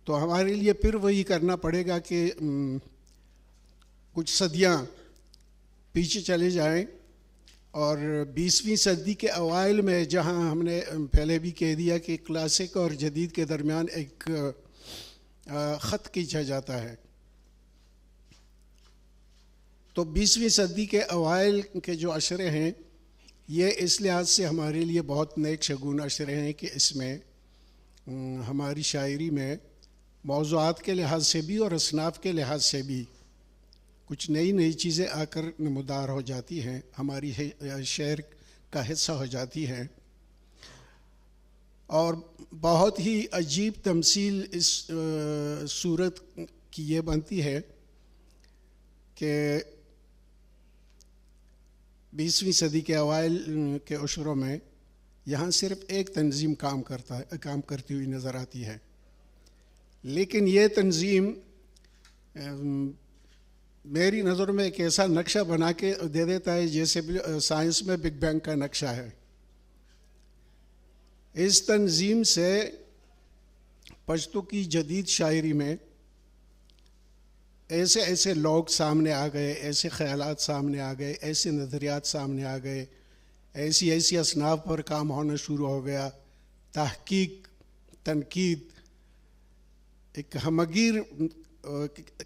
تو ہمارے لیے پھر وہی کرنا پڑے گا کہ کچھ صدیاں پیچھے چلے جائیں، اور 20ویں صدی کے اوائل میں جہاں ہم نے پہلے بھی کہہ دیا کہ کلاسک اور جدید کے درمیان ایک خط کھینچا جاتا ہے، تو 20ویں صدی کے اوائل کے جو اشرے ہیں یہ اس لحاظ سے ہمارے لیے بہت نیک شگون اشرے ہیں کہ اس میں ہماری شاعری میں موضوعات کے لحاظ سے بھی اور اصناف کے لحاظ سے بھی کچھ نئی چیزیں آ کر نمودار ہو جاتی ہیں، ہماری شعر کا حصہ ہو جاتی ہیں. اور بہت ہی عجیب تمثیل اس صورت کی یہ بنتی ہے کہ 20ویں صدی کے اوائل کے عشروں میں یہاں صرف ایک تنظیم کام کرتی ہوئی نظر آتی ہے، لیکن یہ تنظیم میری نظر میں ایک ایسا نقشہ بنا کے دے دیتا ہے جیسے سائنس میں بگ بینگ کا نقشہ ہے. اس تنظیم سے پشتو کی جدید شاعری میں ایسے لوگ سامنے آ گئے، ایسے خیالات سامنے آ گئے، ایسے نظریات سامنے آ گئے، ایسی اصناف پر کام ہونا شروع ہو گیا. تحقیق، تنقید، ایک ہمگیر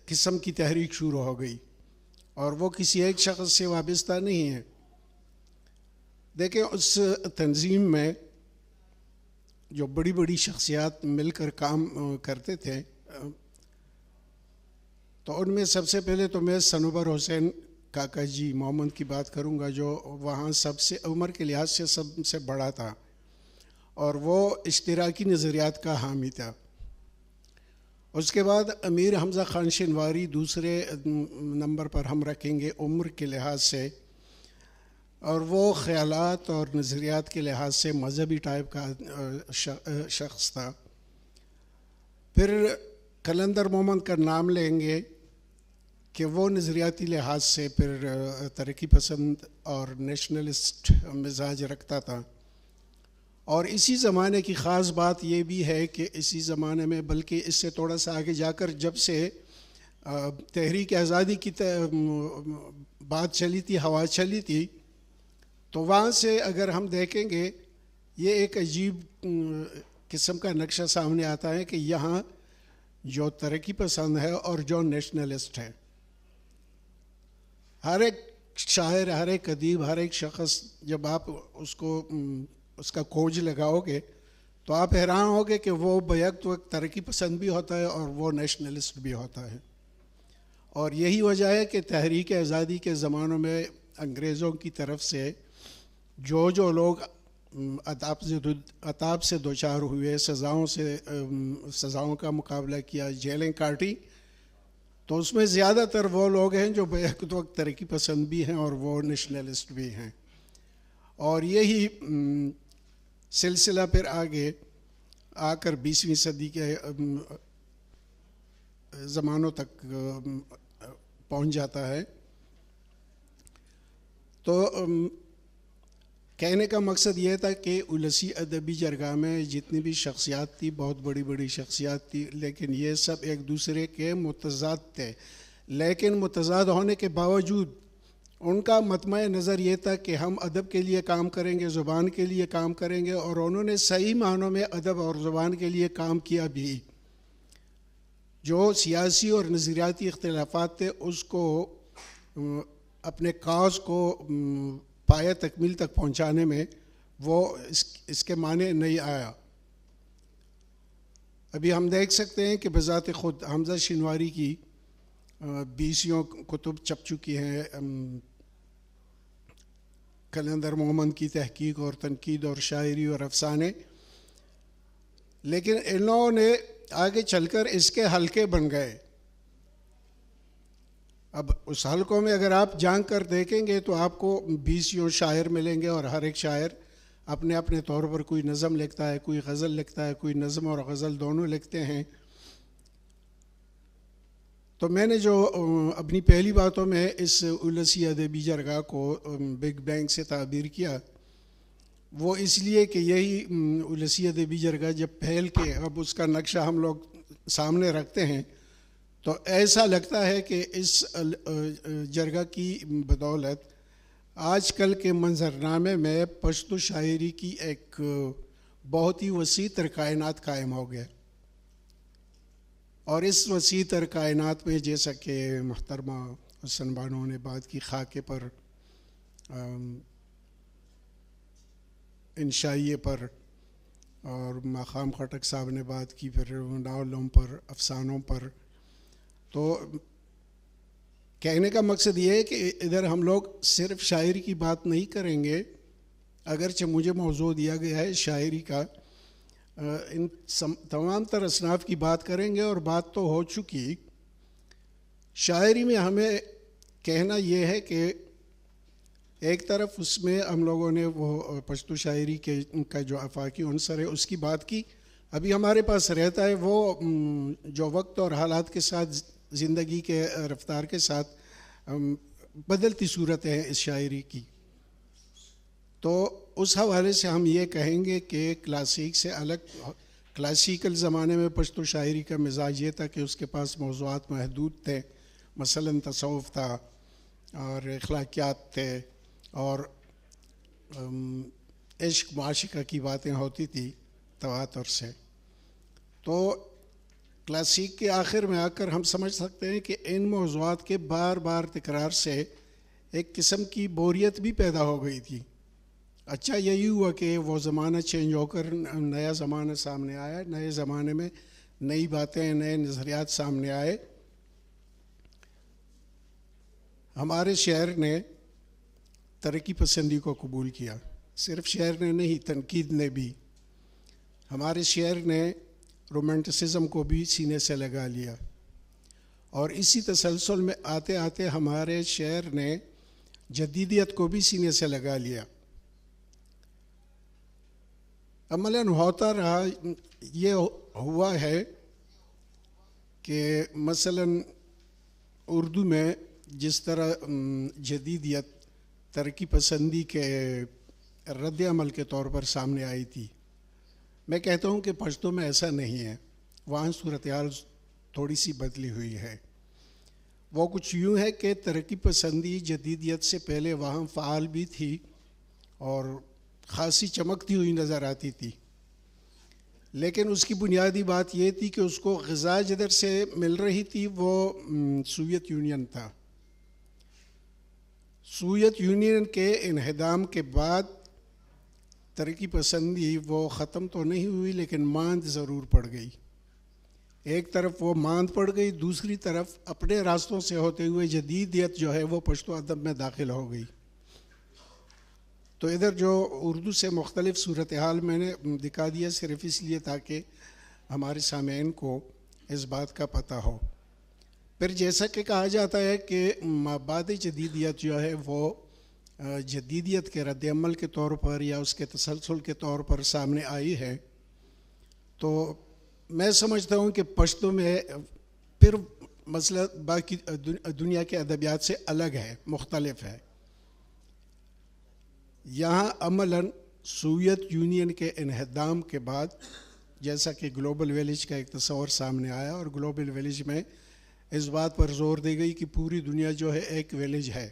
قسم کی تحریک شروع ہو گئی، اور وہ کسی ایک شخص سے وابستہ نہیں ہے. دیکھیں اس تنظیم میں جو بڑی شخصیات مل کر کام کرتے تھے، تو ان میں سب سے پہلے تو میں صنوبر حسین کاکا جی محمد کی بات کروں گا، جو وہاں سب سے عمر کے لحاظ سے سب سے بڑا تھا اور وہ اشتراکی نظریات کا حامی تھا. اس کے بعد امیر حمزہ خان شنواری دوسرے نمبر پر ہم رکھیں گے عمر کے لحاظ سے، اور وہ خیالات اور نظریات کے لحاظ سے مذہبی ٹائپ کا شخص تھا. پھر قلندر محمد کا نام لیں گے کہ وہ نظریاتی لحاظ سے پھر ترقی پسند اور نیشنلسٹ مزاج رکھتا تھا. اور اسی زمانے کی خاص بات یہ بھی ہے کہ اسی زمانے میں، بلکہ اس سے تھوڑا سا آگے جا کر جب سے تحریک آزادی کی بات چلی تھی، ہوا چلی تھی، تو وہاں سے اگر ہم دیکھیں گے یہ ایک عجیب قسم کا نقشہ سامنے آتا ہے کہ یہاں جو ترقی پسند ہے اور جو نیشنلسٹ ہے، ہر ایک شاعر، ہر ایک ادیب، ہر ایک شخص، جب آپ اس کا کھوج لگاؤ گے تو آپ حیران ہوگے کہ وہ بیک وقت ترقی پسند بھی ہوتا ہے اور وہ نیشنلسٹ بھی ہوتا ہے. اور یہی وجہ ہے کہ تحریک آزادی کے زمانوں میں انگریزوں کی طرف سے جو لوگ عطاب سے دوچار ہوئے، سزاؤں کا مقابلہ کیا، جیلیں کاٹی، تو اس میں زیادہ تر وہ لوگ ہیں جو بیک وقت ترقی پسند بھی ہیں اور وہ نیشنلسٹ بھی ہیں. اور یہی سلسلہ پھر آگے آ کر 20ویں صدی کے زمانوں تک پہنچ جاتا ہے. تو کہنے کا مقصد یہ تھا کہ السی ادبی جرگہ میں جتنی بھی شخصیات تھی، بہت بڑی شخصیات تھی، لیکن یہ سب ایک دوسرے کے متضاد تھے. لیکن متضاد ہونے کے باوجود ان کا مطمع نظر یہ تھا کہ ہم ادب کے لیے کام کریں گے، زبان کے لیے کام کریں گے، اور انہوں نے صحیح معنوں میں ادب اور زبان کے لیے کام کیا بھی. جو سیاسی اور نظریاتی اختلافات تھے اس کو، اپنے کاز کو پایہ تکمیل تک پہنچانے میں وہ اس کے معنی نہیں آیا. ابھی ہم دیکھ سکتے ہیں کہ بذات خود حمزہ شنواری کی 20 کتب چھپ چکی ہیں. کلندر مومن کی تحقیق اور تنقید اور شاعری اور افسانے، لیکن ان لوگوں نے آگے چل کر اس کے حلقے بن گئے. اب اس حلقوں میں اگر آپ جان کر دیکھیں گے تو آپ کو 20 شاعر ملیں گے، اور ہر ایک شاعر اپنے اپنے طور پر کوئی نظم لکھتا ہے، کوئی غزل لکھتا ہے، کوئی نظم اور غزل دونوں لکھتے ہیں. تو میں نے جو اپنی پہلی باتوں میں اس اولسی ادبی جرگہ کو بگ بینگ سے تعبیر کیا، وہ اس لیے کہ یہی اولسی ادبی جرگہ جب پھیل کے اب اس کا نقشہ ہم لوگ سامنے رکھتے ہیں تو ایسا لگتا ہے کہ اس جرگہ کی بدولت آج کل کے منظرنامے میں پشتو شاعری کی ایک بہت ہی وسیع تر کائنات قائم ہو گیا. اور اس وسیع تر کائنات میں جیسا کہ محترمہ حسن بانو نے بات کی خاکے پر، انشائیے پر، اور مقام خٹک صاحب نے بات کی پھر ناولوں پر، افسانوں پر، تو کہنے کا مقصد یہ ہے کہ ادھر ہم لوگ صرف شاعری کی بات نہیں کریں گے، اگرچہ مجھے موضوع دیا گیا ہے شاعری کا، ان تمام تر اصناف کی بات کریں گے. اور بات تو ہو چکی. شاعری میں ہمیں کہنا یہ ہے کہ ایک طرف اس میں ہم لوگوں نے وہ پشتو شاعری کے کا جو آفاقی عنصر ہے اس کی بات کی. ابھی ہمارے پاس رہتا ہے وہ جو وقت اور حالات کے ساتھ، زندگی کے رفتار کے ساتھ بدلتی صورت ہے اس شاعری کی. تو اس حوالے سے ہم یہ کہیں گے کہ کلاسیک سے الگ، کلاسیکل زمانے میں پشتو شاعری کا مزاج یہ تھا کہ اس کے پاس موضوعات محدود تھے، مثلاً تصوف تھا اور اخلاقیات تھے اور عشق معاشقہ کی باتیں ہوتی تھی تواتر سے. تو کلاسیک کے آخر میں آ کر ہم سمجھ سکتے ہیں کہ ان موضوعات کے بار بار تکرار سے ایک قسم کی بوریت بھی پیدا ہو گئی تھی. اچھا یہی ہوا کہ وہ زمانہ چینج ہو کر نیا زمانہ سامنے آیا، نئے زمانے میں نئی باتیں، نئے نظریات سامنے آئے. ہمارے شعر نے ترقی پسندی کو قبول کیا، صرف شعر نے نہیں، تنقید نے بھی. ہمارے شعر نے رومانٹسزم کو بھی سینے سے لگا لیا، اور اسی تسلسل میں آتے آتے ہمارے شعر نے جدیدیت کو بھی سینے سے لگا لیا. عملاً ہوتا رہا یہ ہوا ہے کہ مثلاً اردو میں جس طرح جدیدیت ترقی پسندی کے رد عمل کے طور پر سامنے آئی تھی، میں کہتا ہوں کہ پشتو میں ایسا نہیں ہے. وہاں صورتحال تھوڑی سی بدلی ہوئی ہے. وہ کچھ یوں ہے کہ ترقی پسندی جدیدیت سے پہلے وہاں فعال بھی تھی اور خاصی چمکتی ہوئی نظر آتی تھی، لیکن اس کی بنیادی بات یہ تھی کہ اس کو غذا جدھر سے مل رہی تھی وہ سوویت یونین تھا. سوویت یونین کے انہدام کے بعد ترقی پسندی وہ ختم تو نہیں ہوئی لیکن ماند ضرور پڑ گئی. ایک طرف وہ ماند پڑ گئی، دوسری طرف اپنے راستوں سے ہوتے ہوئے جدیدیت جو ہے وہ پشتو ادب میں داخل ہو گئی. تو ادھر جو اردو سے مختلف صورتحال میں نے دکھا دیا صرف اس لیے تاکہ ہمارے سامعین کو اس بات کا پتہ ہو. پھر جیسا کہ کہا جاتا ہے کہ مابعد جدیدیت جو ہے وہ جدیدیت کے رد عمل کے طور پر یا اس کے تسلسل کے طور پر سامنے آئی ہے، تو میں سمجھتا ہوں کہ پشتو میں پھر مسئلہ باقی دنیا کے ادبیات سے الگ ہے، مختلف ہے. یہاں عملاً سوویت یونین کے انہدام کے بعد جیسا کہ گلوبل ویلیج کا ایک تصور سامنے آیا، اور گلوبل ویلیج میں اس بات پر زور دی گئی کہ پوری دنیا جو ہے ایک ویلیج ہے.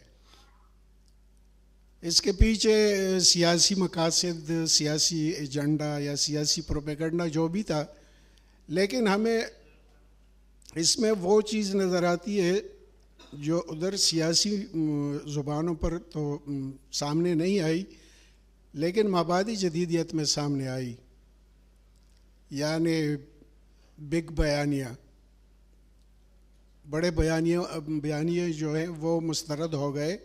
اس کے پیچھے سیاسی مقاصد، سیاسی ایجنڈا یا سیاسی پروپیگنڈا جو بھی تھا، لیکن ہمیں اس میں وہ چیز نظر آتی ہے جو ادھر سیاسی زبانوں پر تو سامنے نہیں آئی لیکن مابعدی جدیدیت میں سامنے آئی، یعنی بگ بیانیہ، بڑے بیانیے جو ہیں وہ مسترد ہو گئے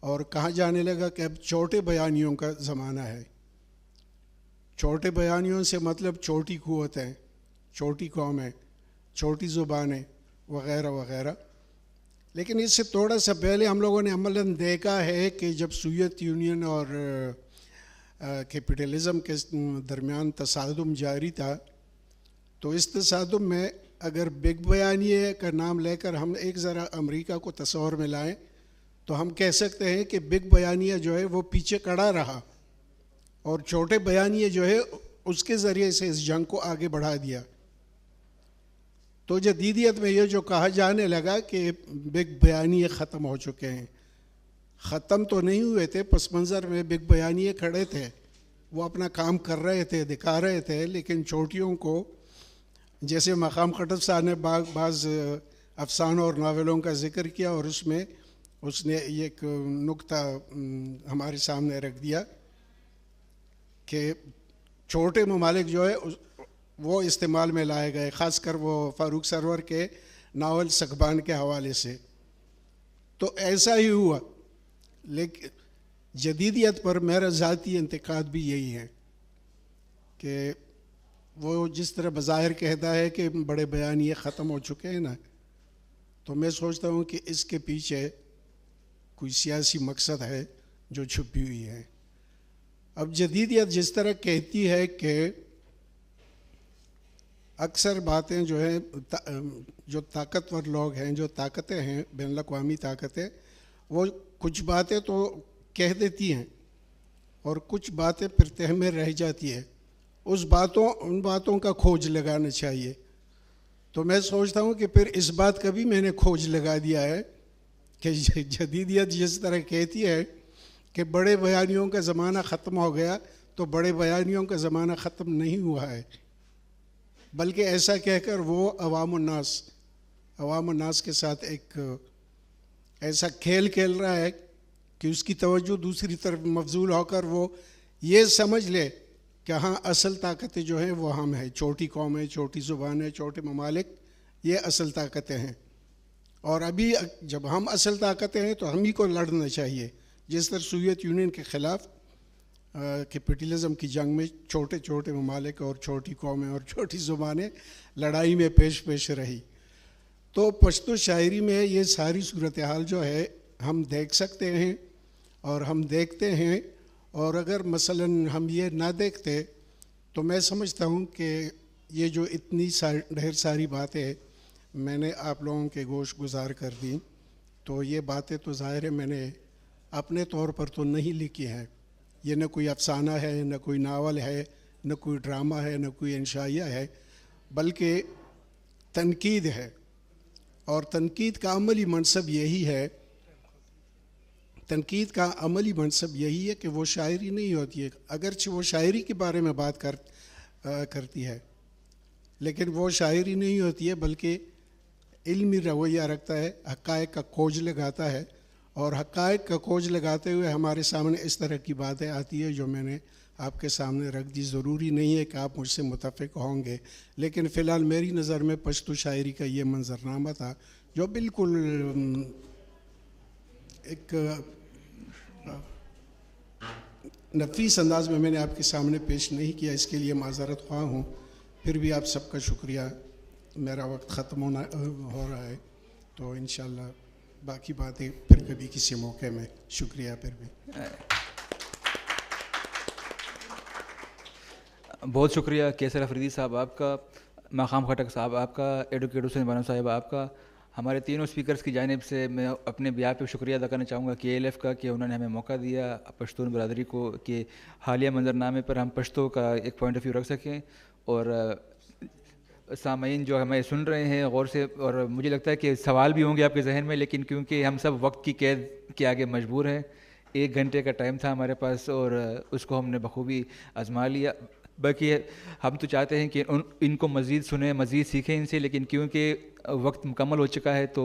اور کہا جانے لگا کہ اب چھوٹے بیانیوں کا زمانہ ہے۔ چھوٹے بیانیوں سے مطلب چھوٹی قوتیں، چھوٹی قومیں، چھوٹی زبانیں وغیرہ وغیرہ۔ لیکن اس سے تھوڑا سا پہلے ہم لوگوں نے عملاً دیکھا ہے کہ جب سوویت یونین اور کیپٹلزم کے درمیان تصادم جاری تھا، تو اس تصادم میں اگر بگ بیانیے کا نام لے کر ہم ایک ذرا امریکہ کو تصور میں لائیں تو ہم کہہ سکتے ہیں کہ بگ بیانیہ جو ہے وہ پیچھے کڑا رہا اور چھوٹے بیانیے جو ہے اس کے ذریعے سے اس جنگ کو آگے بڑھا دیا۔ تو جدیدیت میں یہ جو کہا جانے لگا کہ بگ بیانیے ختم ہو چکے ہیں، ختم تو نہیں ہوئے تھے، پس منظر میں بگ بیانیے کھڑے تھے، وہ اپنا کام کر رہے تھے، دکھا رہے تھے، لیکن چھوٹیوں کو، جیسے مقام خٹک صاحب نے بعض افسانوں اور ناولوں کا ذکر کیا اور اس نے ایک نکتہ ہمارے سامنے رکھ دیا کہ چھوٹے ممالک جو ہے وہ استعمال میں لائے گئے، خاص کر وہ فاروق سرور کے ناول سکبان کے حوالے سے۔ تو ایسا ہی ہوا، لیکن جدیدیت پر میرا ذاتی انتقاد بھی یہی ہے کہ وہ جس طرح بظاہر کہتا ہے کہ بڑے بیانیے ختم ہو چکے ہیں نا، تو میں سوچتا ہوں کہ اس کے پیچھے کوئی سیاسی مقصد ہے جو چھپی ہوئی ہے۔ اب جدیدیت جس طرح کہتی ہے کہ اکثر باتیں جو ہیں، جو طاقتور لوگ ہیں، جو طاقتیں ہیں، بین الاقوامی طاقتیں، وہ کچھ باتیں تو کہہ دیتی ہیں اور کچھ باتیں پھر تہ میں رہ جاتی ہے، ان باتوں کا کھوج لگانا چاہیے۔ تو میں سوچتا ہوں کہ پھر اس بات کا بھی میں نے کھوج لگا دیا ہے کہ جدیدیت جس طرح کہتی ہے کہ بڑے بیانیوں کا زمانہ ختم ہو گیا، تو بڑے بیانیوں کا زمانہ ختم نہیں ہوا ہے، بلکہ ایسا کہہ کر وہ عوام الناس کے ساتھ ایک ایسا کھیل کھیل رہا ہے کہ اس کی توجہ دوسری طرف مبذول ہو کر وہ یہ سمجھ لے کہ ہاں اصل طاقتیں جو ہیں وہ ہم ہیں، چھوٹی قومیں، چھوٹی زبانیں، چھوٹے ممالک، یہ اصل طاقتیں ہیں۔ اور ابھی جب ہم اصل طاقتیں ہیں تو ہم ہی کو لڑنا چاہیے، جس طرح سوویت یونین کے خلاف کیپٹلزم کی جنگ میں چھوٹے چھوٹے ممالک اور چھوٹی قومیں اور چھوٹی زبانیں لڑائی میں پیش رہی۔ تو پشتو شاعری میں یہ ساری صورتحال جو ہے ہم دیکھ سکتے ہیں اور ہم دیکھتے ہیں، اور اگر مثلاً ہم یہ نہ دیکھتے تو میں سمجھتا ہوں کہ یہ جو اتنی ڈھیر ساری باتیں میں نے آپ لوگوں کے گوش گزار کر دیں، تو یہ باتیں تو ظاہر ہے میں نے اپنے طور پر تو نہیں لکھی ہیں، یہ نہ کوئی افسانہ ہے، نہ کوئی ناول ہے، نہ کوئی ڈرامہ ہے، نہ کوئی انشائیہ ہے، بلکہ تنقید ہے۔ اور تنقید کا عملی منصب یہی ہے، تنقید کا عملی منصب یہی ہے کہ وہ شاعری نہیں ہوتی ہے، اگرچہ وہ شاعری کے بارے میں بات کرتی ہے، لیکن وہ شاعری نہیں ہوتی ہے، بلکہ علمی رویہ رکھتا ہے، حقائق کا کھوج لگاتا ہے، اور حقائق کا کھوج لگاتے ہوئے ہمارے سامنے اس طرح کی باتیں آتی ہے جو میں نے آپ کے سامنے رکھ دی۔ ضروری نہیں ہے کہ آپ مجھ سے متفق ہوں گے، لیکن فی الحال میری نظر میں پشتو شاعری کا یہ منظرنامہ تھا جو بالکل ایک نفیس انداز میں نے آپ کے سامنے پیش نہیں کیا، اس کے لیے معذرت خواہ ہوں۔ پھر بھی آپ سب کا شکریہ۔ میرا وقت ختم ہو رہا ہے، تو انشاءاللہ باقی باتیں پھر کبھی کسی موقع میں۔ شکریہ پھر بھی۔ بہت شکریہ کیسر افریدی صاحب آپ کا، مقام خٹک صاحب آپ کا، ایڈوکیٹ حسین بانو صاحب آپ کا۔ ہمارے تینوں اسپیکرز کی جانب سے میں اپنے بیان پہ شکریہ ادا کرنا چاہوں گا KLF کا کہ انہوں نے ہمیں موقع دیا پشتون برادری کو کہ حالیہ منظرنامے پر ہم پشتو کا ایک پوائنٹ آف ویو رکھ سکیں، اور سامعین جو ہمیں سن رہے ہیں غور سے، اور مجھے لگتا ہے کہ سوال بھی ہوں گے آپ کے ذہن میں، لیکن کیونکہ ہم سب وقت کی قید کے آگے مجبور ہیں، 1 گھنٹے کا ٹائم تھا ہمارے پاس اور اس کو ہم نے بخوبی آزما لیا۔ باقی ہم تو چاہتے ہیں کہ ان کو مزید سنیں، مزید سیکھیں ان سے، لیکن کیونکہ وقت مکمل ہو چکا ہے تو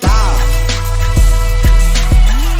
Da